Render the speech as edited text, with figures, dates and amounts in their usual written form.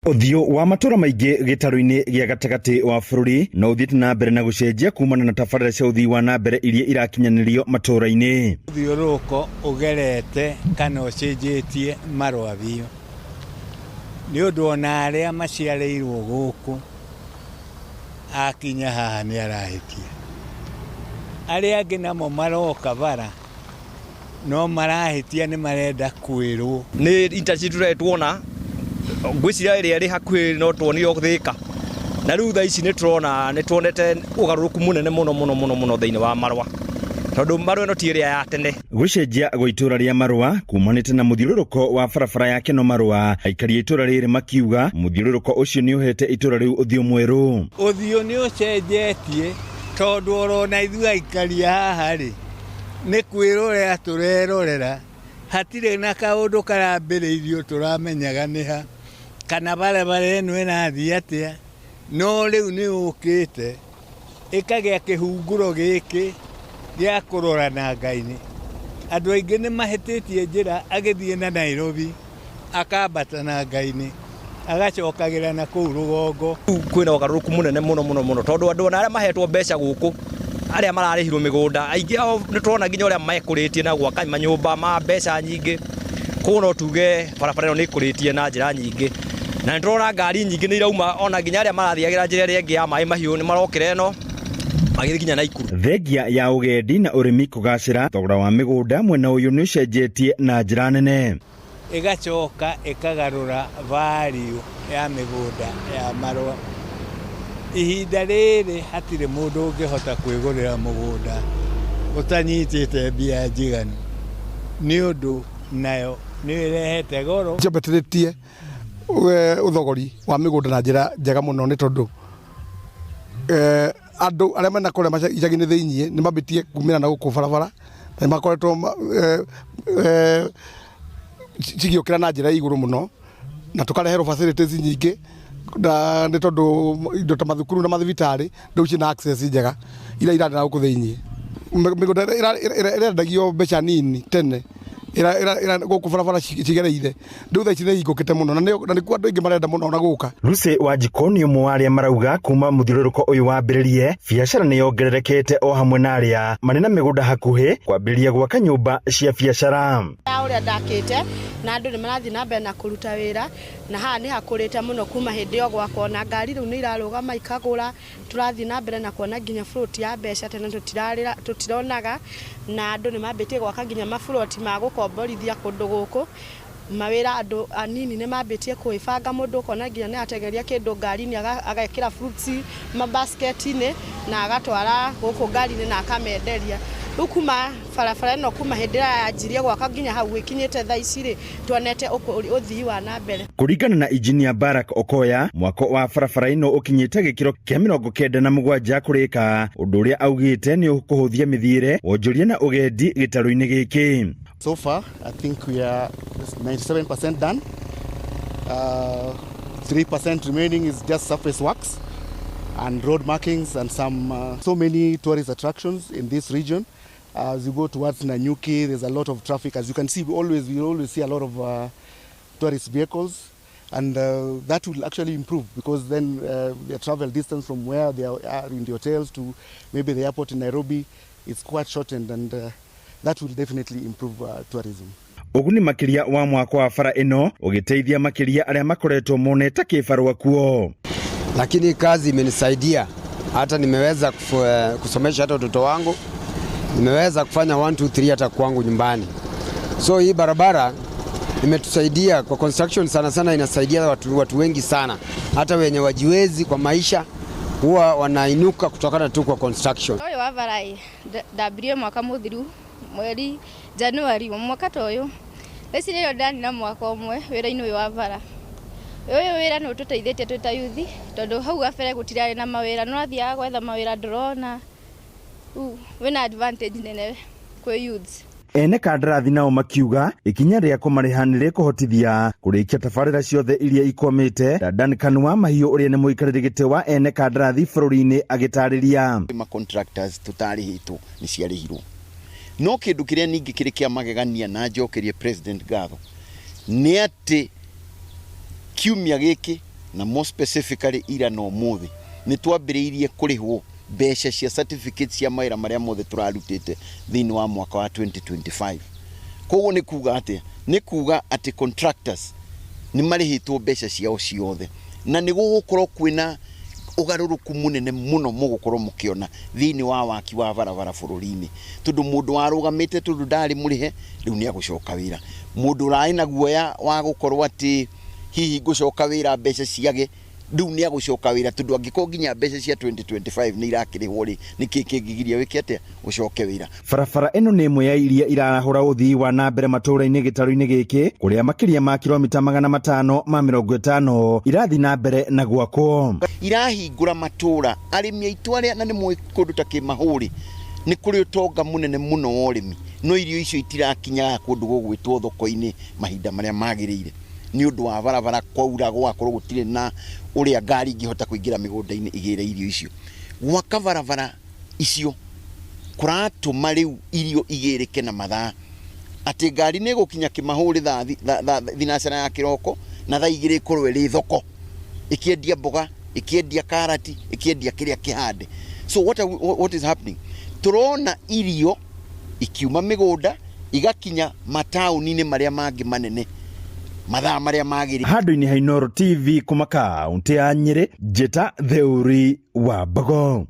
Uthio wa matura maingĩ gĩtarũ-inĩ gĩa gatagati wa bũrũri no ũthiĩte na mbere na gũcenjia kumana na tabarĩra cia ũthii wa na mbere iria irakinyanĩrio matũra-inĩ. Ũthiũrũrũko ũgerete kana ũcenjetie marũa biũ nĩ ũndũ ona arĩa maciarĩirwo gũkũ akinya haha nĩ arahĩtia. Arĩa angĩ namo maroka bara no marahĩtia nĩ marenda kwĩrwo. Nĩ internship turetwona ngwĩciria ĩrĩa ĩrĩ hakuhĩ no tuonire gũthĩka na rĩu thaa ici nĩ tuonete ũgarũrũku mũnene mũno thĩinĩ wa marũa tondũ marũa ĩno ti ĩrĩa ya tene. Gũcenjia gwa itũra rĩa marũa kumanĩte na mũthiũrũrũko wa barabara ya Keno Marũa, aikari a itũra rĩrĩ makiuga mũthiũrũrũko ũcio nĩ ũhete itũra rĩu ũthiũ mwerũ. Ũthiũ nĩ ũcenjetie tondũ orona ithuĩ aikari haha rĩ nĩ kwĩrorera tũrerorera, hatirĩ na kaũndũ karambĩrĩirio tũramenyaga nĩha kana barabara ĩno ĩrathiĩ atĩa, no rĩu nĩ ũkĩte ĩkagĩa kĩhunguro gĩkĩ gĩa kũrora na Ngai-inĩ. Andũ aingĩ nĩ mahĩtĩtie njĩra agĩthiĩ na Nairobi akambata na Ngai-inĩ agacokagĩra na kũu rũgongo. Kwĩna ũgarũrũku mũnene mũno tondũ andũ arĩa mahetwo mbeca gũkũ arĩa mararĩhirwo mĩgũnda aingĩ ao nĩ tũrona nginya ũrĩa mekũrĩtie na gwaka manyũmba ma mbeca nyingĩ, koguo no tuge barabara ĩno nĩ ĩkũrĩtie na njĩra nyingĩ na nĩ tũrona ngari nyingĩ nĩ irauma, ona nginya arĩa marathiagĩra njĩra ĩrĩa ĩngĩ ya maĩ mahiũ nĩ marokĩra ĩno magĩthiĩ nginya Naikuru. Thengia ya ũgendi na ũrĩmi kũgacĩra, thogora wa mĩgũnda mwena ũyũ nĩ ũcenjetie na njĩra nene, ĩgacoka ĩkagarũra value ya mĩgũnda ya marũa. Ihinda rĩrĩ hatirĩ mũndũ ũngĩhota kwĩgũrĩra mũgũnda ũtanyitĩte mbia njiganu nĩ ũndũ nayo nĩ ĩrehete goro. Njambĩtĩrĩtie ũthogori wa mĩgũnda na njĩra njega mũno nĩ tondũ andũ arĩa mena kũrĩa icagi-inĩ thĩiniĩ nĩ mambĩtie kumĩra na gũkũ barabara na nĩ makoretwo cigĩũkĩra na njĩra igũrũ mũno na tũkareherwo facilities nyingĩ na nĩ tondũ indo ta mathukuru na mathibitarĩ rĩu ciĩna access njega iria irarĩ na gũkũ thĩiniĩ. Mĩgũnda ĩrendagio mbeca nini tene gũkũ barabara cigereire rĩu thaa ici nĩ ihingũkĩte mũno na nĩkuo andũ aingĩ marenda mũno na gũka. Lucy Wanjikũ nĩ ũmwe wa arĩa marauga kuma mũthiũrũrũko ũyũ wambĩrĩrie biacara nĩ yongererekete o hamwe na arĩa marĩ na mĩgũnda hakuhĩ kwambĩrĩria gwaka nyũmba cia biacara. Ũrĩa ndakĩte na andũ nĩ marathiĩ na mbere na kũruta wĩra na haha nĩ hakũrĩte mũno kuma hĩndĩ ĩyo gwakwa na ngari rĩu nĩ irarũgama ikagũra, tũrathiĩ na mbere na kuona nginya float ya mbeca tene tũtironaga na andũ nĩ mambĩtie gwaka nginya mafloti ma gũkomborithia kũndũ gũkũ. Mawĩra andũ anini nĩ mambĩtie kwĩbanga, mũndũ ũkona nginya nĩ ategeria kĩndũ ngari-inĩ agekĩra fruits mabasket-inĩ na agatwara gũkũ ngari-inĩ na akamenderia. Rĩu kuma barabara ĩno kuma hĩndĩ ĩrĩa yanjirie gwaka nginya hau ĩkinyĩte thaa ici rĩ tuonete ũthii wa na mbere. Kũringana na Engineer Barack Okoya, mwako wa barabara ĩno ũkinyĩte gĩkĩro kĩa 97 kũrĩka, ũndũ ũrĩa augĩte nĩ ũkũhũthia mĩthiĩre, wonjoria na ũgendi gĩtarũ-inĩ gĩkĩ. So far, I think we are 97% done. 3% remaining is just surface works and road markings and so many tourist attractions in this region. As you go towards Nanyuki, there's a lot of traffic. As you can see, we always see a lot of tourist vehicles, and that will actually improve because then the travel distance from where they are in the hotels to maybe the airport in Nairobi is quite shortened, and that will definitely improve tourism. Uguni makiria wa mwako wa bara ino ugiteithia makiria arĩa makoretwo monete kĩbarũa kuo. Lakini kazi imenisaidia, hata nimeweza kusomesha hata watoto wangu, nimeweza kufanya 1 2 3 hata kwangu nyumbani. So hii barabara imetusaidia kwa construction sana, inasaidia watu wengi sana, hata wenye wajiwezi kwa maisha huwa wanainuka kutokana tu kwa construction. Oyo wa barai dabrio mwaka muthiru mweri Januari mwaka toyo esi nĩyo ndani na mwaka ũmwe wĩra-inĩ ũyũ wa bara. Ũyũ wĩra nĩ ũtũteithĩtie twĩ ta yuthi tondũ hau gabere gũtirarĩ na mawĩra, no athiaga gwetha mawĩra ndũrona. Wĩna advantage nene kwĩ youths. Ene kandarathi nao makiuga ikinya rĩa kũmarĩha nĩ rĩkũhotithia kũrĩkia tabarĩra ciothe iria ikwamĩte. Duncan wa Mahiũ ũrĩa nĩ mũikarĩri gĩtĩ wa ene kandarathi bũrũri-inĩ agĩtarĩria. Ma contractors tũtarĩhĩtwo nĩ ciarĩhirwo, no kĩndũ kĩrĩa ningĩ kĩrĩ kĩa magegania na njokerie president ngatho nĩ atĩ kiumia gĩkĩ na more specifically ira no muthi ni twambiriirie kurihwo mbeca cia certificates cia mawira maria mothe turarutite thiini wa mwaka wa 2025. Koguo ni kuga atia ni kuga ati contractors ni marihitwo mbeca ciao ciothe na ni gugukorwo kwina ugaruruku munene muno mugukorwo mukiona thiini wa waki wa barabara bururi-ini tundu mundu warugamite tundu ndari murihe riu ni agucoka wira mundu rai na guoya wa gukorwo ati hihi gucoka wira mbeca ciage riu ni agucoka wira tundu angiko nginya mbeca cia 2025 ni irakirihwo ri niki kingigiria wiki atia ucoke wira. Barabara ino ni imwe ya iria irahura uthii wa na mbere matũra-inĩ gĩtarũ-inĩ gĩkĩ kuria makiria ma kilomita 550 irathi na mbere na gwakwo. Irahingura matũra arimi aitu aria na ni mwe kundu ta Kimahuri ni kuri utonga munene muno wa urimi no irio icio itirakinya kundu gugwitwo thoko-ini mahinda maria magirire ni undu wa barabara kwaura gwakorwo gutire na uria ngari ingihota kuingira migunda-ini igire irio icio gwaka barabara icio kuratuma riu irio igirike na mathaa ati ngari ni gukinya Kimahuri thinacara ya kiroko na thaa igire ikorwo iri thoko ikiendia mboga ikiendia karati ikiendia kiria kihande. So what is happening? Turona irio ikiuma migunda igakinya matauni-ini maria mangi manene mathaa maria magiri. Handũ-inĩ ha Inooro TV kuma kaunti ya Nyeri, Njĩta Theuri wa Mbogo.